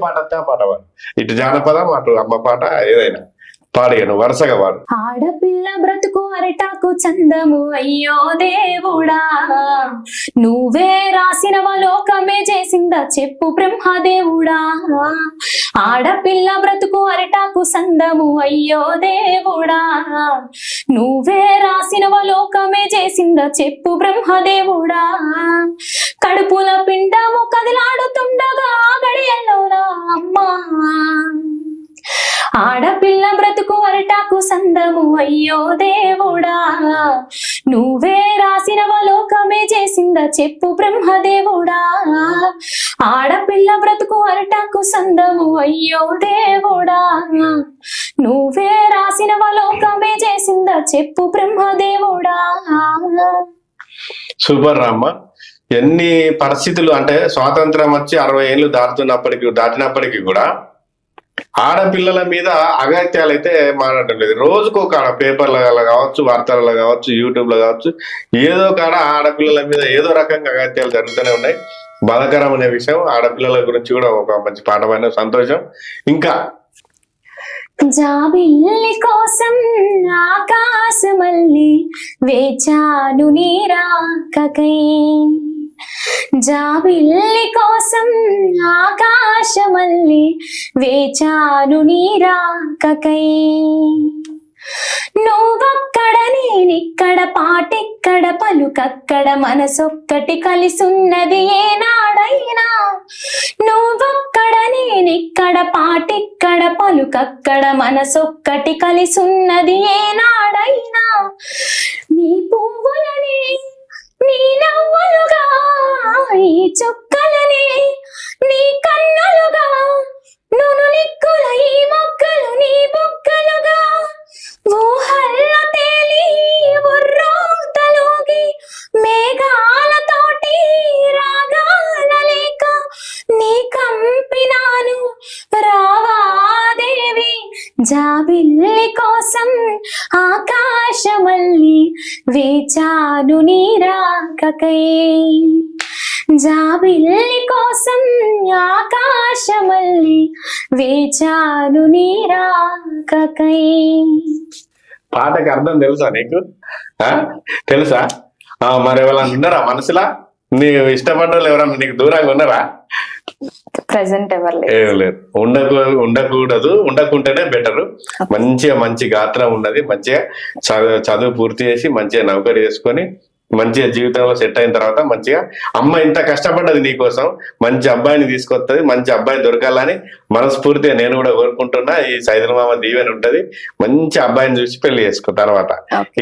పాట వస్తే ఆ పాట పాడు. ఇటు జానపదం అటు అమ్మ పాట ఏదైనా పాడియను వరుసగా వాడు. ఆడపిల్ల బ్రతుకు అరిటాకు చందము అయ్యో దేవుడా, నువ్వే రాసినవ లోకమే చేసిందా చెప్పు బ్రహ్మదేవుడా. ఆడపిల్ల బ్రతుకు అరిటాకు సందము అయ్యో దేవుడా, నువ్వే రాసినవ లోకమే చేసిందా చెప్పు బ్రహ్మదేవుడా. కడుపుల పిండము కదిలాడుతుండగా గడియల్లోనా అమ్మా, ఆడపిల్ల బ్రతుకు అరిటాకు సందము అయ్యో దేవుడా, నువ్వే రాసినవ లోకమే చేసిందా చెప్పు బ్రహ్మదేవుడా. ఆడపిల్ల బ్రతుకు అరిటాకు సందము అయ్యో దేవుడా, నువ్వే రాసినవ లోకమే చేసిందా చెప్పు బ్రహ్మదేవుడా. సూపర్ రామ్మ. ఎన్ని పరిస్థితులు అంటే స్వాతంత్రం వచ్చి 60 ఏళ్ళు దాటినప్పటికీ కూడా ఆడపిల్లల మీద అగత్యాలు అయితే మారడం లేదు. రోజుకో కాడ పేపర్లలో కావచ్చు, వార్తలలో కావచ్చు, యూట్యూబ్ లో కావచ్చు, ఏదో కాడ ఆడపిల్లల మీద ఏదో రకంగా అగత్యాలు జరుగుతూనే ఉన్నాయి. బాధాకరమైన విషయం. ఆడపిల్లల గురించి కూడా ఒక మంచి పాఠమైన సంతోషం. ఇంకా జాబిల్లి కోసం ఆకాశమల్లి వేచాను నీ రాకకై, జాబిల్లి కోసం ఆకాశమల్లి వేచాను నీ రాకకై. నువ్వక్కడ నేనిక్కడ పాటెక్కడ పలుకక్కడ మనసొక్కటి కలిసున్నది ఏనాడైనా. నువ్వక్కడ నేనిక్కడ పాటెక్కడ పలుకక్కడ మనసొక్కటి కలిసున్నది ఏనాడైనా. నీ పువ్వులని నీ నవ్వులుగా, ఈ చుక్కలని నీ కన్నులుగా, నును నిక్కుల ఈ మొక్కలు నీ బొక్కలుగా, ఊహల్లో తేలి ఉర్రోతలోగి మేఘాలతోటి రాగాల లేక నీ కంపినాను రావాదేవి. జాబిల్లి కోసం ఆకాశమల్లి వేచాను నీ రాకకై, జాబిల్లి కోసం ఆకాశమల్లి వేచాను నీ రాకకై. పాటకి అర్థం తెలుసా నీకు? తెలుసా? మరి ఎవరన్నా ఉన్నారా మనసులా? నీవు ఇష్టపడ్డ వాళ్ళు ఎవరన్నా నీకు దూరంగా ఉన్నారా? ప్రెసెంట్ ఎవరు లేరు. ఉండకూడదు, ఉండకుంటేనే బెటరు. మంచి గాత్రం ఉన్నది, మంచిగా చదువు పూర్తి చేసి మంచిగా నౌకరీ చేసుకొని మంచిగా జీవితంలో సెట్ అయిన తర్వాత మంచిగా అమ్మ ఇంత కష్టపడ్డది నీకోసం, మంచి అబ్బాయిని తీసుకొస్తుంది. మంచి అబ్బాయి దొరకాలని మనస్ఫూర్తిగా నేను కూడా కోరుకుంటున్నా. ఈ సైదుల మామ దీవెన ఉంటది. మంచి అబ్బాయిని చూసి పెళ్లి చేసుకో. తర్వాత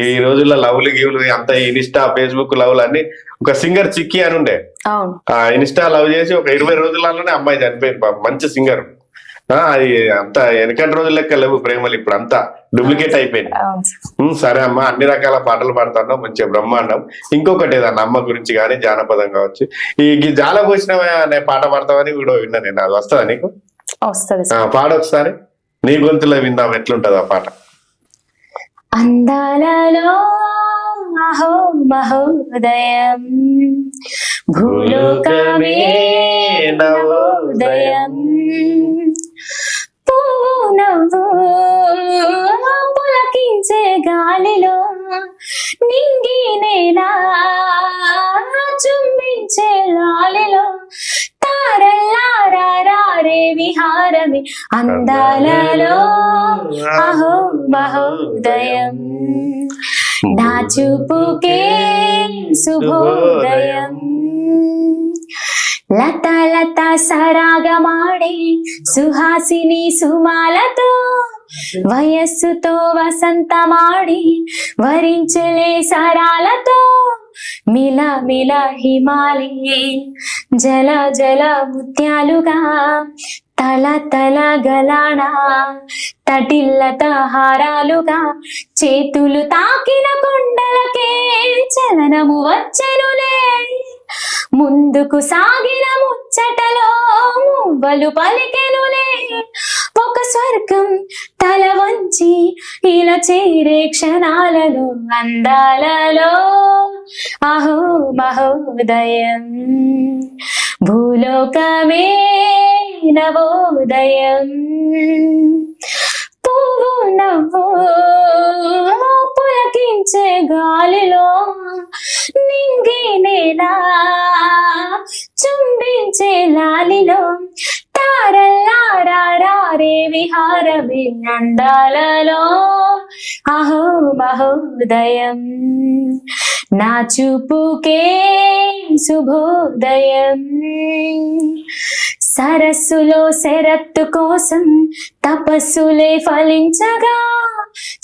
ఈ రోజుల్లో లవ్లు గివ్లు అంత ఇన్స్టా ఫేస్బుక్ లవ్లు అన్ని. ఒక సింగర్ చిక్కి అని ఉండే, ఇన్స్టా లవ్ చేసి ఒక 20 రోజులలోనే అమ్మాయి చనిపోయింది. మంచి సింగర్. అది అంత వెనకటి రోజుల లెక్క లేవు ప్రేమలు, ఇప్పుడు అంతా డూప్లికేట్ అయిపోయింది. సరే అమ్మ, అన్ని రకాల పాటలు పాడుతున్నావు, మంచిగా బ్రహ్మాండం. ఇంకొకటి ఏదన్నా అమ్మ గురించి కానీ జానపదం కావచ్చు, ఈ జాల పోసిన అనే పాట పాడతావని కూడా విన్నా నేను. అది వస్తుందా నీకు? పాడొకసారి నీ గొంతులో విందాం, ఎట్లుంటది ఆ పాట. అందాలలో అహో మహోదయం, భూలోకమే నవోదయం, పువ్వు నవ్వు పులకించే గాలిలో, నింగి నేల చుంబించే లాలిలో, తారల్లారే విహారమే అందాలలో అహో మహోదయం, నా చూపుకే శుభోదయం. లత లత సరాగమాడే సుహాసిని సుమాలతో, వయస్సుతో వసంతమాడి వరించలే సరాలతో, మిల మిల హిమాలే జల జల ముత్యాలుగా, తల తల గలాణ తటిల్లత హారాలుగా, చేతులు తాకిన కొండలకే చలనము వచ్చెనులే, ముందుకు సాగిన ముచ్చటలో మువ్వలు పలికెనులే, ఒక స్వర్గం తల వంచి ఇలా చేరే క్షణాలలో, అందాలలో అహో మహోదయం, భూలోకమే నవోదయం. పువ్వు నవ్వు పులకించే గాలిలో నింగి నేల చుంబించే లాలిలో తారల్లారే విహారమే అందాలలో అహో మహోదయం. నా చూపుకే శుభోదయం. సరస్సులో శరత్తు కోసం తపస్సులే ఫలించగా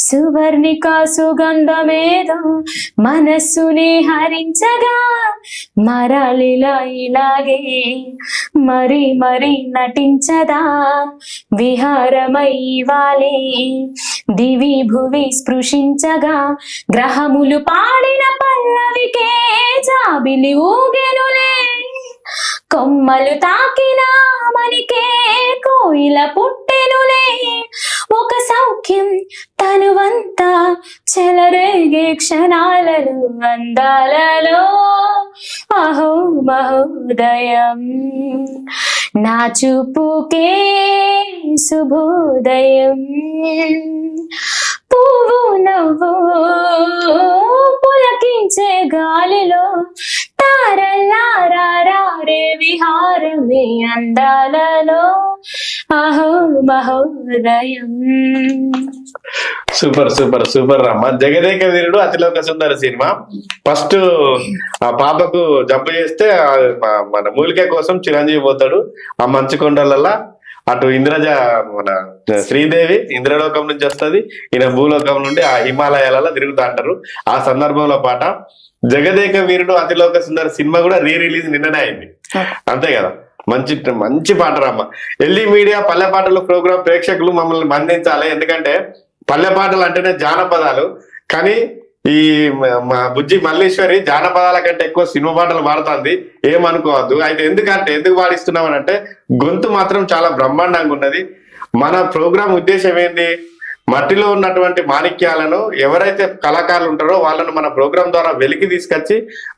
సువర్ణిక సుగంధమేదో మనస్సుని హరించగా మరలిలా ఇలాగే మరి మరి నటించదా విహారమై వాలే దివి భువి స్పృశించగా గ్రహములు పాడిన పల్లవికే జాబిలి ఊగెనులే కొమ్మలు తాకిన మనికే కోయిల పుట్టెనులే ఒక సౌఖ్యం తనువంతా చెలరేగే క్షణాలలో అందాలలో అహో మహోదయం. నా చూపుకే శుభోదయం. పువ్వు నవ్వు పులకించే గాలిలో తారల్లారే విహారమే అందాలలో అహో మహోదయం. సూపర్ సూపర్ సూపర్ అమ్మ. జగదేక వీరుడు అతిలోక సుందర సినిమా ఫస్ట్ ఆ పాపకు జంప్ చేస్తే మన మూలిక కోసం చిరంజీవి పోతాడు ఆ మంచు కొండలల్లా. అటు ఇంద్రజ మన శ్రీదేవి ఇంద్రలోకం నుంచి వస్తుంది, ఈయన భూలోకం నుండి ఆ హిమాలయాలలో తిరుగుతా అంటారు. ఆ సందర్భంలో పాట జగదేక వీరుడు అతిలోక సుందర సినిమా కూడా రిలీజ్ నిన్ననే అయింది, అంతే కదా. మంచి మంచి పాట రామ్మ. ఎల్ఈ మీడియా పల్లె పాటలు ప్రోగ్రామ్ ప్రేక్షకులు మమ్మల్ని బంధించాలి, ఎందుకంటే పల్లె పాటలు అంటేనే జానపదాలు. కానీ ఈ మా బుజ్జి మల్లేశ్వరి జానపదాల కంటే ఎక్కువ సినిమా పాటలు పాడుతుంది, ఏమనుకోవద్దు. అయితే ఎందుకు పాడిస్తున్నామని అంటే గొంతు మాత్రం చాలా బ్రహ్మాండంగా ఉన్నది. మన ప్రోగ్రాం ఉద్దేశం ఏంది, మట్టిలో ఉన్నటువంటి మాణిక్యాలను ఎవరైతే కళాకారులు ఉంటారో వాళ్ళను మన ప్రోగ్రాం ద్వారా వెలికి తీసుకొచ్చి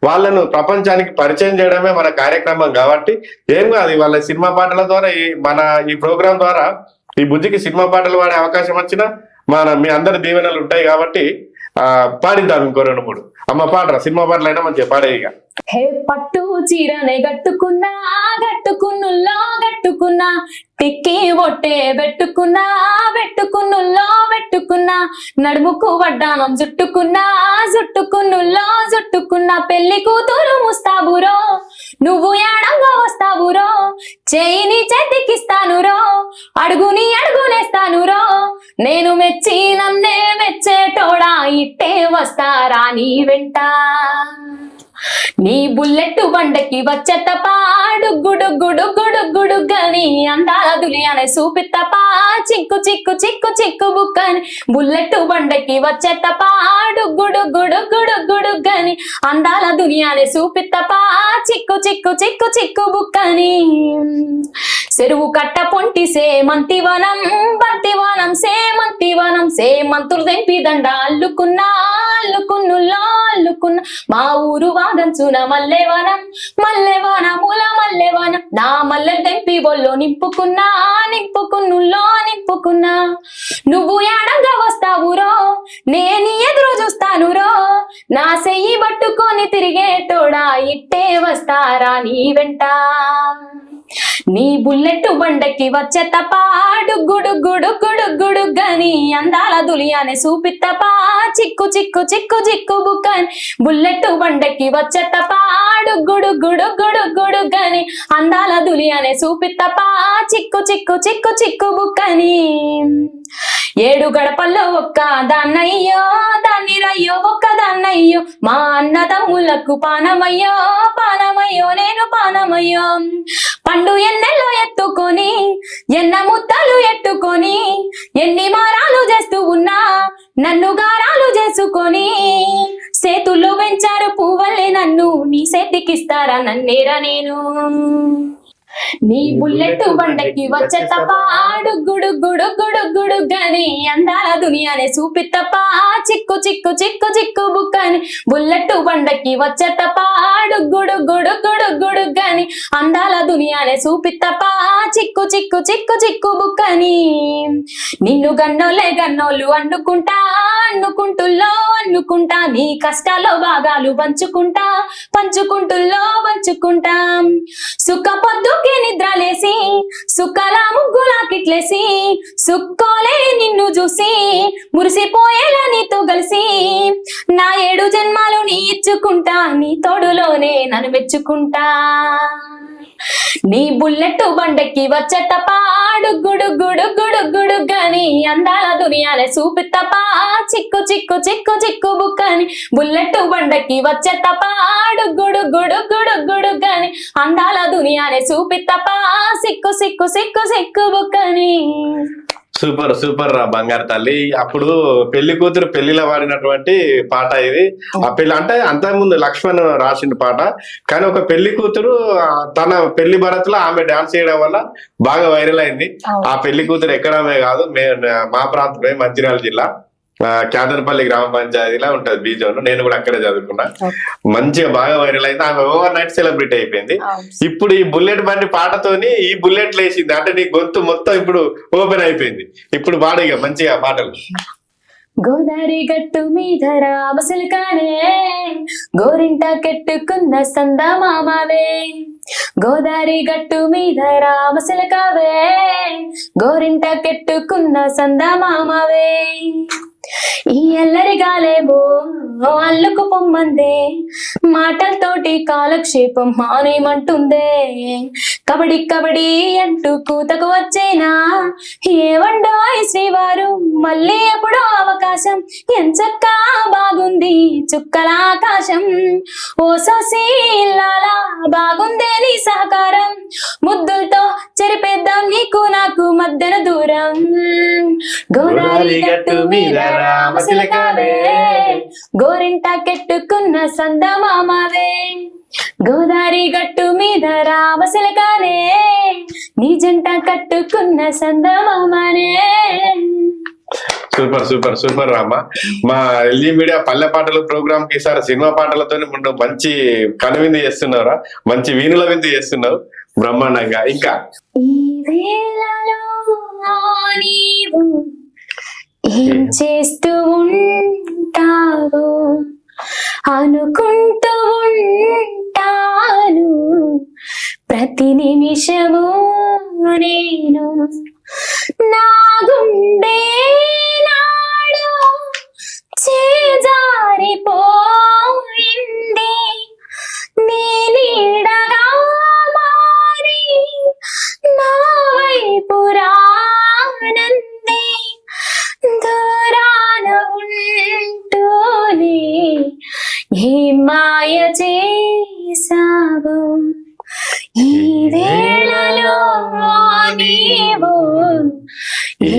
వాళ్ళను ప్రపంచానికి పరిచయం చేయడమే మన కార్యక్రమం. కాబట్టి ఏం కాదు, వాళ్ళ సినిమా పాటల ద్వారా ఈ ప్రోగ్రాం ద్వారా ఈ బుజ్జికి సినిమా పాటలు పాడే అవకాశం వచ్చినా మీ అందరి దీవెనలు ఉంటాయి. కాబట్టి పాడిద్దాం ఇంకో 2-3. అమ్మ పాటరా, సినిమా పాటలు అయినా మంచిగా పాడే. ఇక హే పట్టు చీరనే గట్టుకున్నా గట్టుకున్నుల్లో గట్టుకున్నా టిక్కి ఒట్టే పెట్టుకున్నుల్లో పెట్టుకున్నా నడుముకు వడ్డానం జుట్టుకున్నుల్లో జుట్టుకున్నా పెళ్లి కూతురు ముస్తాబురో నువ్వు ఏడంగా వస్తావురో చేయిని చేతికిస్తానురో అడుగుని అడుగునేస్తానురో నేను మెచ్చి నన్నే మెచ్చేటోడా ఇట్టే వస్తారా నీ వెంట నీ బుల్లెట్ బండకి వచ్చేతపా గుడుగుడుగుడుగుడుగని అందాల దులియానే చూపిత్తపా చిక్కు చిక్కు చిక్కు చిక్కు బుక్కని బుల్లెట్ బండకి వచ్చేతపా గుడుగుడుగుడుగుడుగని అందాల దులియానే చూపిత్తపా చిక్కు చిక్కు చిక్కు చిక్కు బుక్కని చెరువు కట్ట పొంటి సేమంతివనం బంతివనం సేమంతివనం సేమంతులు తెంపి దండ అల్లుకున్నుల్లో అల్లుకున్న మా ఊరు వాదంచున మల్లెవనం మూల మల్లెవనం నా మల్లెలు తెంపి బొల్లో నింపుకున్నుల్లో నింపుకున్నా నువ్వు ఏడంగా వస్తావురో నేను ఎదురు చూస్తానురో నా చెయ్యి పట్టుకొని తిరిగేటోడా ఇట్టే వస్తారా నీ వెంట నీ బుల్లెట్ బండకి వచ్చేతపా గుడుగుడుగుడుగుడుగని అందాల దులియానే చూపిత్తపా చిక్కు చిక్కు చిక్కు చిక్కు బుక్కని బుల్లెట్ బండకి వచ్చేతపా గుడుగుడుగుడుగుడుగని అందాల దులియానే చూపిత్తపా చిక్కు చిక్కు చిక్కు చిక్కు బుక్కని 7 గడపల్లో ఒక్క దాన్నయ్యో దాన్ని రయ్యో ఒక్క దాన్నయ్యో మా అన్నదమ్ములకు పానమయ్యో నేను పానమయ్యో పండు ఎన్నెల్లో ఎత్తుకొని ఎన్న ముద్దలు ఎట్టుకొని ఎన్ని మారాలు చేస్తూ ఉన్నా నన్ను గారాలు చేసుకొని చేతుల్లో పెంచారు పువ్వలే నన్ను నీ చేతికిస్తారా నన్నేరా నేను నీ బుల్లెట్ బండకి వచ్చే తప్ప గుడు గుడు గుడు గుడు గని అందాల దునియానే చూపిత్తప్ప చిక్కు చిక్కు చిక్కు చిక్కు బుక్కని బుల్లెట్ బండకి వచ్చే తప్ప గుడు గుడు గుడు గుడు గని అందాల దునియానే చూపిత్తప్ప చిక్కు చిక్కు చిక్కు చిక్కు బుక్కని నిన్ను గన్నోళ్ళు అనుకుంటా నీ కష్టాల్లో భాగాలు పంచుకుంటా సుఖ పొద్దుకి నిద్రలేసి సుఖల ముగ్గులాకిట్లేసి సుక్కోలే నిన్ను చూసి మురిసిపోయేలా నీతో కలిసి నా 7 జన్మాలు నీ ఇచ్చుకుంటా నీ తోడులోనే నన్ను మెచ్చుకుంటా నీ బుల్లెట్ బండకి వచ్చే తప్ప గుడు గుడు గుడు గుడు గని అందాల దునియానే చూపిత్తప్ప చిక్కు చిక్కు చిక్కు చిక్కు బుక్కని బుల్లెట్ బండకి వచ్చే తప్ప గుడు గుడు గుడు గుడు గని అందాల దునియానే చూపిత్తప్ప సిక్కు సిక్కు సిక్కు సిక్కు బుక్కని. సూపర్ సూపర్ రా బంగారు తల్లి. అప్పుడు పెళ్లి కూతురు పెళ్లిలో పాడినటువంటి పాట ఇది. ఆ పెళ్లి అంటే అంతకుముందు లక్ష్మణ్ రాసిన పాట, కానీ ఒక పెళ్లి కూతురు తన పెళ్లి భరత్లో ఆమె డాన్స్ చేయడం వల్ల బాగా వైరల్ అయింది. ఆ పెళ్లి కూతురు ఎక్కడమే కాదు, మా ప్రాంతమే మంచిర్యాల జిల్లా క్యాదర్పల్లి గ్రామ పంచాయతీలా ఉంటది బీజోన్. నేను కూడా అక్కడే చదువుకున్నా. మంచిగా బాగా వైరల్ అయింది. ఆమె ఓవర్ నైట్ సెలబ్రిటీ అయిపోయింది. ఇప్పుడు ఈ బుల్లెట్ బండి పాటతోని ఈ బుల్లెట్ లేచింది అంటే నీ గొంతు మొత్తం ఇప్పుడు ఓపెన్ అయిపోయింది. ఇప్పుడు పాడిగా మంచిగా పాటలు. గోదారి గట్టు మీద రామసిల్కానే గోరింట కెట్టుకున్న సందమామవే, గోదారి గట్టు మీద రామసిల్కావే గోరింట కెట్టుకున్న సందమామవే, ఈ అల్లరి గాలేమో అల్లుకు పొమ్మందే మాటలతోటి కాలక్షేపం మానేమంటుందే, కబడ్డీ కబడ్డీ అంటూ కూతకు వచ్చేనా ఏవండోయ్ శ్రీవారు మళ్ళీ ఎప్పుడో అవకాశం ఎంచక్కా బాగుంది చుక్కల ఆకాశం, ఓ సోసీలాలా బాగుందే నీ సహకారం ముద్దులతో చెరిపేద్దాం నీకు నాకు మధ్యన దూరం, గోదారి గట్టు మీద రామసిలకావే గోరింట కెట్టుకున్న సందమామవే, గోదారి గట్టు మీద రామసిలకానే నీ జంట కట్టుకున్న సందమామనే. Super super super Rama. మా ఎల్జీ మీడియా పల్లె పాటలు ప్రోగ్రామ్ కి ఈసారి సినిమా పాటలతో ముందు మంచి కనువిందు చేస్తున్నారా, మంచి వీణుల విందు చేస్తున్నావు బ్రహ్మాండంగా. ఇంకా ఈ వేళలో నీవు ఏం చేస్తూ ఉంటావు అనుకుంటూ ఉంటాను ప్రతి నిమిషము నేను, నా గుండె నాడు చేజారిపోయింది నీ నీడగా మారి నా వైపు రానంది, దూరాన ఉంటూనే ఏ మాయ చేసావు ఈ వేళలో నీవు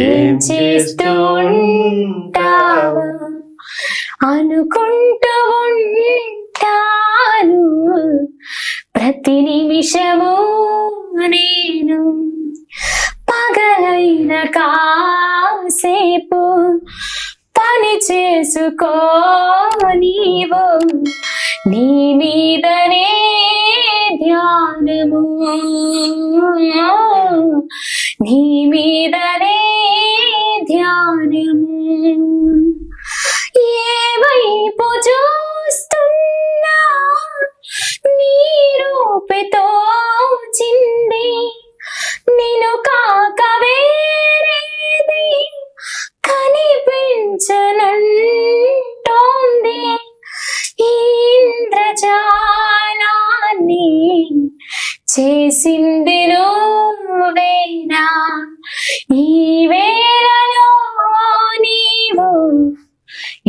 ఏం చేస్తూ ఉంటావు అనుకుంటూ ఉంటాను ప్రతి నిమిషము నేను, పగలైన కాసేపు పని చేసుకో నీవు నీ మీదనే ధ్యానము, నీ మీదనే ధ్యానము, ఏ వైపు చూస్తున్నా నీ రూపుతో చింది నిన్ను కాక వేరేది కనిపించనంటోంది, ఇంద్రజాలాన్ని చేసింది నువ్వేనా ఈ వేళలో నీవు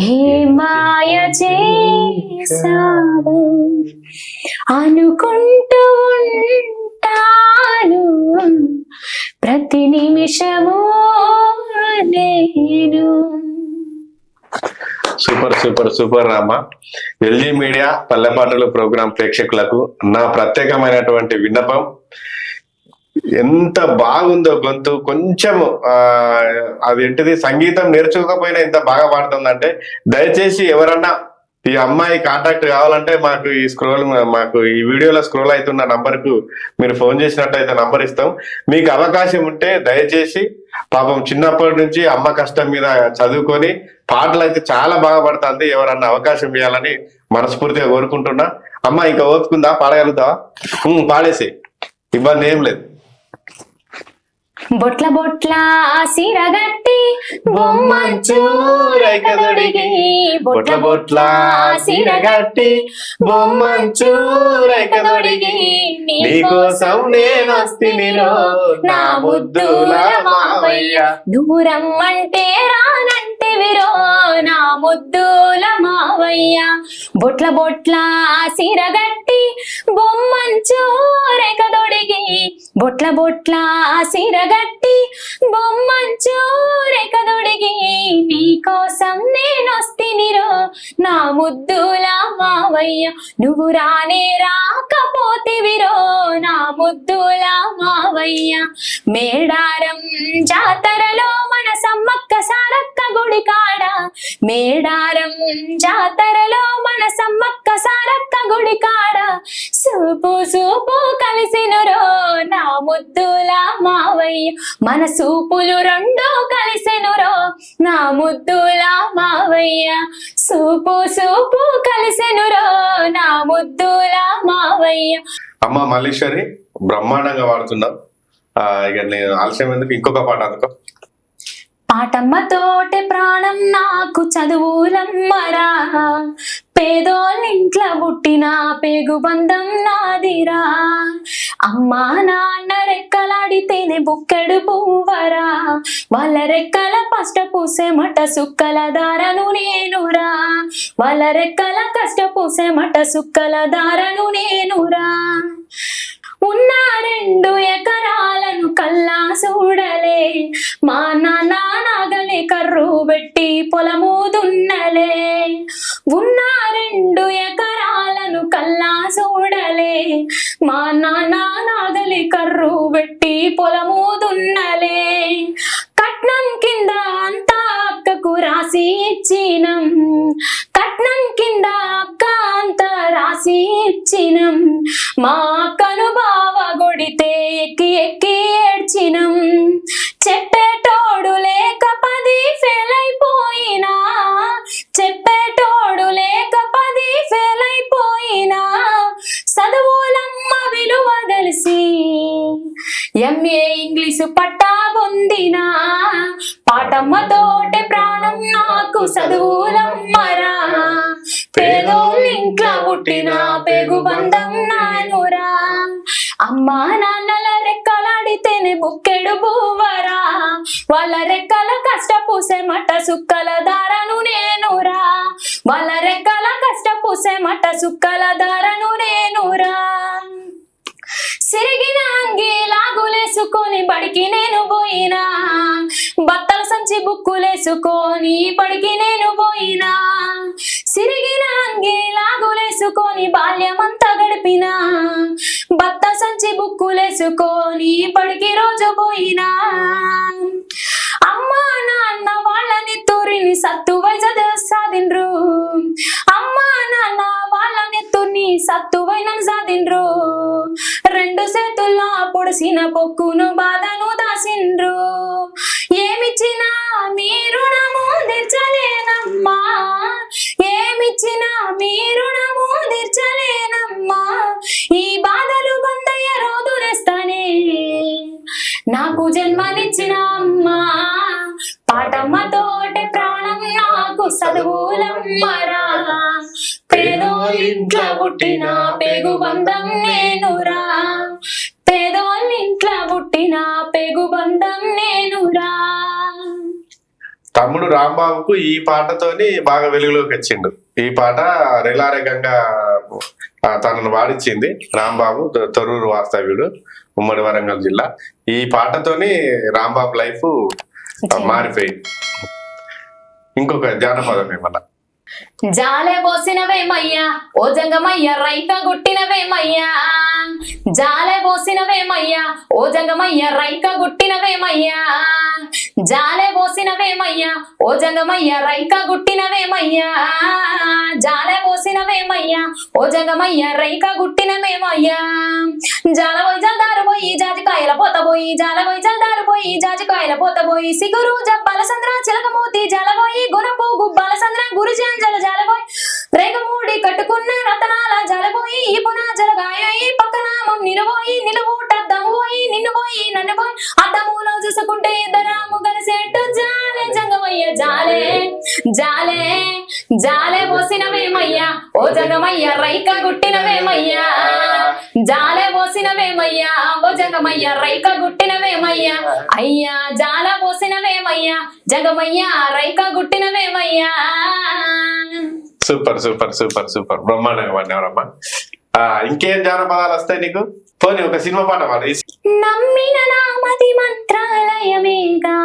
ఏ మాయ చేసావు అనుకుంటూ ఉంటాను ప్రతి నిమిషము నేను. Super super super Rama. LG media పల్లెపాటలు ప్రోగ్రాం ప్రేక్షకులకు నా ప్రత్యేకమైనటువంటి విన్నపం, ఎంత బాగుందో గొంతు. కొంచెం అదేంటిది సంగీతం నేర్చుకోకపోయినా ఎంత బాగా పాడుతుందంటే, దయచేసి ఎవరన్నా ఈ అమ్మాయి కాంటాక్ట్ కావాలంటే మాకు ఈ వీడియోలో స్క్రోల్ అవుతున్న నంబర్ కు మీరు ఫోన్ చేసినట్టయితే నంబర్ ఇస్తాం. మీకు అవకాశం ఉంటే దయచేసి, పాపం చిన్నప్పటి నుంచి అమ్మ కష్టం మీద చదువుకొని పాటలు అయితే చాలా బాగా పడుతుంది, ఎవరన్నా అవకాశం ఇవ్వాలని మనస్ఫూర్తిగా కోరుకుంటున్నా. అమ్మ ఇంకా ఓపుకుందా, పాడగలుగుతావా? పాడేసి, ఇబ్బంది ఏం లేదు. బొట్ల బొట్ల సిరగట్టి బొమ్మంచు రేఖదొడిగి, బొట్ల బొట్ల సిరగట్టి బొమ్మంచు రేఖదొడిగి, నీకోసం నేనొస్తినిరో నా ముద్దుల మావయ్య. నువ్వు రమ్మంటే రానంటివిరో నా ముద్దుల మావయ్య. బొట్ల బొట్ల సిరగట్టి బొమ్మంచు రేఖదొడిగి, బొట్ల బొట్ల సిరగట్టి బొమ్మంచు రేఖదొడిగి, నీకోసం నేనొస్తినిరో నా ముద్దుల మావయ్య. నువ్వు రానే రాకపోతివిరో నా ముద్దుల మావయ్య. మేడారం జాతరలో మన సమ్మక్క సారక్క గుడి కాడ, మేడారం జాతరలో మన సమ్మక్క సారక్క గుడి కాడ, సూపు సూపు కలిసినురో నా ముద్దుల మావయ్య. మన సూపులు రెండో కలిసెనురో నా ముద్దుల మావయ్య. సూపు సూపు కలిసెనురో నా ముద్దుల మావయ్య. అమ్మ మల్లీశ్వరి, బ్రహ్మాండంగా వాడుతున్నాం. ఇక నేను ఆలస్యం ఎందుకు, ఇంకొక పాట అందుకో. పాటమ్మతోటే ప్రాణం నాకు చదువులమ్మరా, పేదోళ్ళింట్ల పుట్టిన పేగుబంధం నాదిరా. అమ్మా నాన్న రెక్కలాడితేనే బుక్కెడు పువ్వరా, వాళ్ళ రెక్కల పష్ట పూసేమట సుక్కల దారను నేనురా, వాళ్ళ రెక్కల కష్ట పూసేమట సుక్కల దారను నేనురా. ఉన్న 2 ఎకరాలను కల్లా చూడలే, మా నాన్న నాగలి కర్రు పెట్టి పొలము దున్నలే. ఉన్న 2 ఎకరాలను కల్లా చూడలే, మా నాన్న నాగలి కర్రు పెట్టి పొలము దున్నలే. కట్నం కింద అంతా అక్కకు రాసి ఇచ్చినం, కట్నం కింద అక్క అంతా రాసి ఇచ్చినం. మా అక్కను బావ కొడితే ఎక్కి ఎక్కి ఏడ్చినం, చెప్పేటోడు లేక 10 ఫెయిల్ అయిపోయినా, చెప్పేటోడు లేక 10 ఫెయిల్ అయిపోయినా, చదువులమ్మ విలువ తెలిసి ఎంఏ ఇంగ్లీషు పట్టా పొందినా. పాటమ్మతోటే ప్రాణం నాకు చదువులమ్మరా, పేదోళ్ళింట్ల పుట్టిన పేగుబంధం నానురా. అమ్మా నాన్నల రెక్కలాడితేనే బుక్కెడు పువ్వరా, వాళ్ళ రెక్కల కష్ట పూసేమట సుక్కల దారను నేనురా, వాళ్ళ రెక్కల కష్ట పూసేమట సుక్కల దారను నేనురా. సిరిగిన అంగి లాగులేసుకొని బడికి నేను పోయినా, బత్తల సంచి బుక్కులేసుకొని బడికి నేను పోయినా. సిరిగిన అంగి లాగులేసుకొని బాల్యమంతా గడిపినా, బత్త సంచి బుక్కులేసుకొని బడికి రోజు పోయినా. అమ్మా నాన్న వాళ్ళని తూరిని సత్తువై చదువు సాధిండ్రు, అమ్మా నాన్న వాళ్ళని తుని సత్తువై నన్ను సాధిండ్రు. 2 చేతుల్లో పొడిసిన పొక్కును బాధను దాసిండ్రు. ఏమిచ్చినా మీ రుణము తీర్చలేనమ్మా, ఏమిచ్చినా మీ రుణము తీర్చలేనమ్మా. ఈ బాధలు బందయ్య రోజునేస్తానే నాకు జన్మనిచ్చిన అమ్మా. పాటమ్మతోటే ప్రాణం నాకు చదువులమ్మరా, పేదోళ్ళింట్ల పుట్టిన పేగుబంధం నేనురా, పేదోళ్ళింట్ల పుట్టిన పేగుబంధం నేనురా. తమ్ముడు రాంబాబుకు ఈ పాటతోని బాగా వెలుగులోకి వచ్చిండు. ఈ పాట రేలారేగంగా తనను వాడించింది రాంబాబు, తొర్రూరు వాస్తవ్యుడు, ఉమ్మడి వరంగల్ జిల్లా. ఈ పాటతోని రాంబాబు లైఫ్ మారిపోయింది. ఇంకొక జానపదం ఏమన్నా జాలే పోసినవేమయ్యా ఓ జంగమయ్య రైక గుట్టినవేమయ్యా జాలే పోసినవేమయ్యా ఓ జంగమయ్య రైక గుట్టినవేమయ్యా జాలే పోసినవేమయ్యా ఓ జంగమయ్య రైక గుట్టినవేమయ్యా జాలే పోసినవేమయ్యా ఓ జంగమయ్య రైక గుట్టినవేమయ్యా జాల పోయి జల్దారు పోయి జాజికాయల పోత పోయి జాల పోయి జల్దారు పోయి జాజికాయల పోత పోయి సిగురు జబ్బాల సంద్ర చిలకమూతి జాలబోయి గుణపు గుబ్బాల సంద్ర గురుజాంజల జాలబోయి రేగమూడి కట్టుకున్న రతనాల జాలబోయి ఈ పునా జలగాయి పక్కనామం నిలబోయి నిలువుటద్దము పోయి నిన్ను పోయి నన్ను పోయి అద్దములో చూసుకుంటే ఇద్దరాము కలిసేట్టు జాలే జంగమయ్య జాలే జాలే జాలే పోసినవేమయ్యా ఓ జంగమయ్య రైక గుట్టినవేమయ్యా జాలే పోసినవేమయ్యా ఓ జంగమయ్య రైక గుట్టినవేమయ్యా అయ్యా జాల పోసినవేమయ్యా జగమయ్యా రైక గుట్టినవేమయ్యా. సూపర్ సూపర్ సూపర్ సూపర్ బ్రహ్మాండంగా పాడినవరమ్మా. ఇంకేం జానపదాలు వస్తాయి నీకు? పోనీ ఒక సినిమా పాట పాడు. నమ్మిన నామది మంత్రాలయమేగా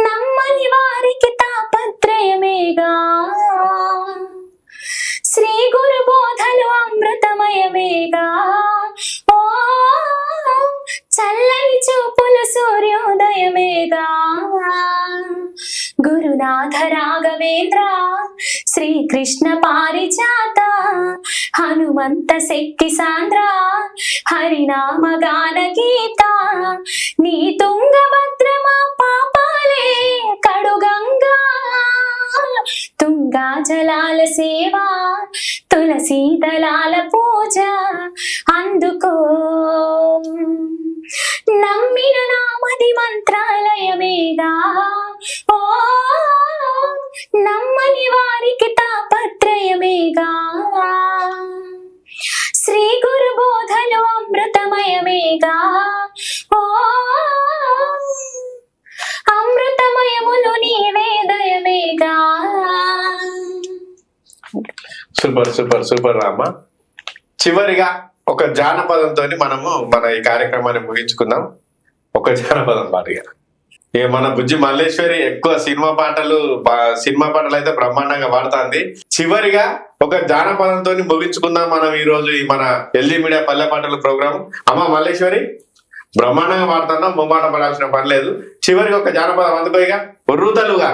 నమ్మని వారికి తాపత్రయమేగా శ్రీ గురు బోధలు అమృతమయమేగా ఓ చల్లని చూపులు సూర్యోదయమేగా గురునాథ రాఘవేంద్ర శ్రీకృష్ణ పారిజాత హనుమంత శక్తి సాంద్ర హరినామ గాన గీత నీ తుంగభద్రమా పాపాలే కడుగంగా తుంగా జలాల సేవ తులసీ దళాల పూజ అందుకో నమ్మిన నామది మంత్రాలయమేగా ఓ నమ్మని వారికి తాపత్రయమేగా శ్రీ గురు బోధలు అమృతమయమేగా ఓ అమృతమయములు నీవేదయమేగా. Super super super Rama. చివరిగా ఒక జానపదంతో మనము మన ఈ కార్యక్రమాన్ని ముగించుకుందాం. ఒక జానపదం పాటగా మన బుజ్జి మల్లేశ్వరి ఎక్కువ సినిమా పాటలు అయితే బ్రహ్మాండంగా పాడుతుంది. చివరిగా ఒక జానపదంతో ముగించుకుందాం మనం ఈ రోజు ఈ మన ఎల్జీ మీడియా పల్లె పాటల ప్రోగ్రాం. అమ్మ మల్లేశ్వరి బ్రహ్మాండంగా పాడుతున్నాం, మొమ్మాట పడాల్సిన పని లేదు. చివరికి ఒక జానపదం అందుకోయిగా ఒర్రుతలుగా.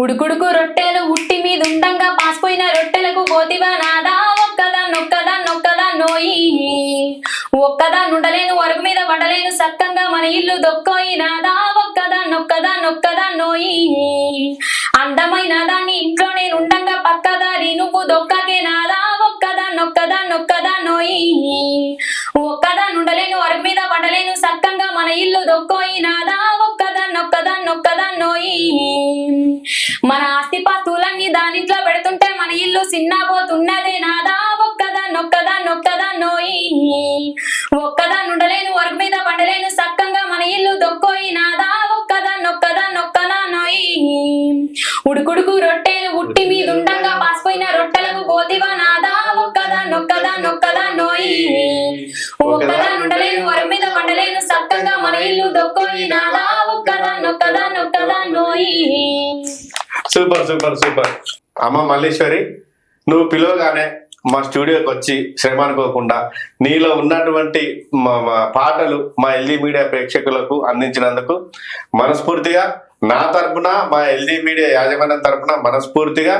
ఉడుకుడుకు రొట్టెలు ఉట్టి మీద ఉండంగా పాసిపోయిన రొట్టెలకు కోతివా నాదా ఒక్కదాన్నొక్కదాన్నోయి ఒక్కదాన్నుండలేను వరకు మీద పడలేను సక్కంగా మన ఇల్లు దొక్కోయి నాదా ఒక్కదాన్నొక్కదాన్నోయి అందమైన దాన్ని ఇంట్లో నేను ఉండంగా పక్కదారి నువ్వు దొక్కకే నాదా ఒక్కదాన్నొక్కదాన్నోయి ఒక్కదాన్నుండలేను వరకు మీద పడలేను సక్కంగా మన ఇల్లు దొక్కోయి నాదా ఒక్కదాన్నొక్కదాన్నోయి మన ఆస్తిపాస్తులన్నీ దానింట్లో పెడుతుంటే మన ఇల్లు సిన్నబోతున్నదే నాదా ఒక్కదాన్నొక్కదాన్నోయి ఒక్కదాన్నుండలేను వరకు మీద పడలేను సక్కంగా మన ఇల్లు దొక్కోయి నాదా ఒక్కదాన్నొక్కదాన్నోయి ఉడుకుడుకు రొట్టెలు ఉట్టి మీద ఉండంగా పాసిపోయిన రొట్టెలకు గోతివా నాదా ఒక్కదాన్నొక్కదాన్నోయి ఒక్కదాన్నుండలేను వరకు మీద పడలేను సక్కంగా మన ఇల్లు దొక్కోయి నాదా ఒక్కదాన్నొక్కదాన్నోయి. సూపర్ సూపర్ సూపర్ అమ్మ మల్లేశ్వరి, నువ్వు పిలవగానే మా స్టూడియోకి వచ్చి శ్రమ అనుకోకుండా నీలో ఉన్నటువంటి పాటలు మా ఎల్జీ మీడియా ప్రేక్షకులకు అందించినందుకు మనస్ఫూర్తిగా నా తరపున మా ఎల్జీ మీడియా యాజమాన్యం తరపున మనస్ఫూర్తిగా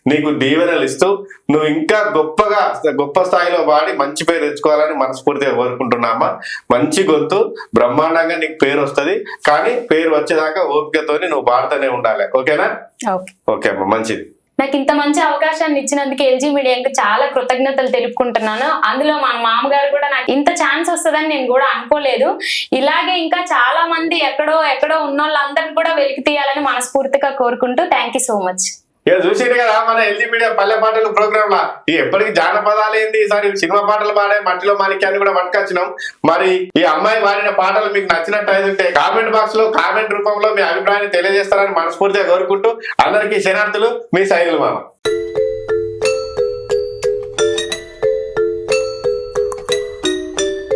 నీకు దీవెనలు ఇస్తూ నువ్వు ఇంకా గొప్ప స్థాయిలో వాడి మంచి పేరు తెచ్చుకోవాలని మనస్ఫూర్తిగా కోరుకుంటున్నామా. మంచి గొంతు, బ్రహ్మాండంగా నీకు పేరు వస్తుంది. కానీ పేరు వచ్చేదాకా ఓపికతోని నువ్వు పాడుతూనే ఉండాలి. ఓకేనా? ఓకే అమ్మ, మంచిది. నాకు ఇంత మంచి అవకాశాన్ని ఇచ్చినందుకు ఎల్జీ మీడియాకి చాలా కృతజ్ఞతలు తెలుపుకుంటున్నాను. అందులో మా మామగారు కూడా నాకు ఇంత ఛాన్స్ వస్తుందని నేను కూడా అనుకోలేదు. ఇలాగే ఇంకా చాలా మంది ఎక్కడో ఉన్న వాళ్ళందరినీ కూడా వెలికి తీయాలని మనస్ఫూర్తిగా కోరుకుంటూ థ్యాంక్ యూ సో మచ్. ఇక చూసేది కదా మన ఎల్జీ మీడియా పల్లె పాటలు ప్రోగ్రామ్ లా ఎప్పటికి జానపదాలు ఏంది, ఈసారి సినిమా పాటలు పాడే మట్టిలో మాణిక్యాన్ని కూడా పట్టుకొచ్చినాం. మరి ఈ అమ్మాయి పాడిన పాటలు మీకు నచ్చినట్టు అయితే కామెంట్ బాక్స్ లో కామెంట్ రూపంలో మీ అభిప్రాయాన్ని తెలియజేస్తారని మనస్ఫూర్తిగా కోరుకుంటూ అందరికీ శనార్థులు, మీ సైదులు మామ.